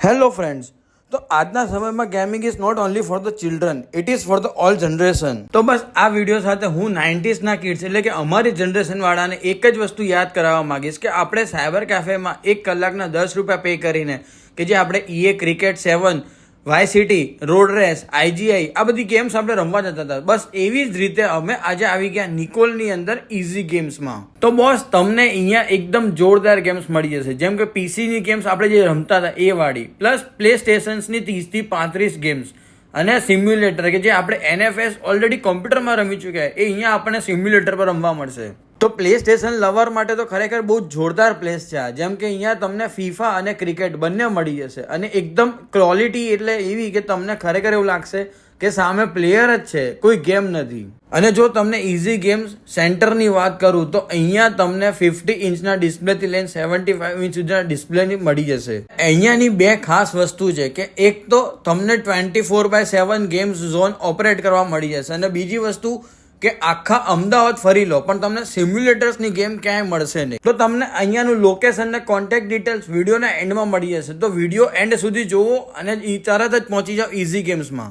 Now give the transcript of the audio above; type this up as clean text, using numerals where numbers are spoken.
Hello friends, તો આજના સમયમાં gaming is not only for the children, it is for the all generation. તો બસ આ વિડીયો સાથે હું 90sના કિડ્સ એટલે કે અમારી જનરેશન વાળાને એક જ વસ્તુ યાદ કરાવવા માંગીશ કે આપણે સાયબર કેફેમાં 1 કલાકના 10 રૂપિયા પે કરીને કે જે આપણે EA cricket 7, Vice City, road race, IGI આ બધી ગેમ્સ આપણે રમવા જતા હતા. બસ એવી જ રીતે અમે આજે આવી ગયા નિકોલની અંદર ઇઝી ગેમ્સમાં. તો બોસ તમને અહીંયા એકદમ જોરદાર ગેમ્સ મળી જશે, જેમ કે પીસીની ગેમ્સ આપણે જે રમતા હતા એ વાળી, પ્લસ પ્લે સ્ટેશન્સની 30 થી 35 ગેમ્સ અને સિમ્યુલેટર કે જે આપણે NFS ઓલરેડી કોમ્પ્યુટરમાં રમી ચૂક્યા એ અહીંયા આપણને સિમ્યુલેટર પર રમવા મળશે. તો પ્લે સ્ટેશન લવર માટે તો ખરેખર બહુ જોરદાર પ્લેસ છે આ. જેમ કે અહીંયા તમને FIFA અને ક્રિકેટ બંને મળી જશે અને એકદમ ક્વોલિટી એટલે એવી કે તમને ખરેખર એવું લાગશે કે સામે પ્લેયર જ છે, કોઈ ગેમ નથી. અને જો તમને ઇઝી ગેમ્સ સેન્ટરની વાત કરું તો અહીંયા તમને 50 ઇંચના ડિસ્પ્લેથી લઈને 75 ઇંચ સુધીના ડિસ્પ્લેની મળી જશે. અહીંયાની બે ખાસ વસ્તુ છે કે એક તો તમને 24/7 ગેમ્સ ઝોન ઓપરેટ કરવા મળી જશે અને બીજી વસ્તુ કે આખા અમદાવાદ ફરી લો પણ તમને સિમ્યુલેટર્સની ગેમ ક્યાંય મળશે નહીં. તો તમને અહીંયાનું લોકેશન ને કોન્ટેક્ટ ડિટેલ્સ વિડીયોના એન્ડમાં મળી જશે. તો વિડીયો એન્ડ સુધી જોવો અને તરત જ પહોંચી જાઓ ઇઝી ગેમ્સમાં.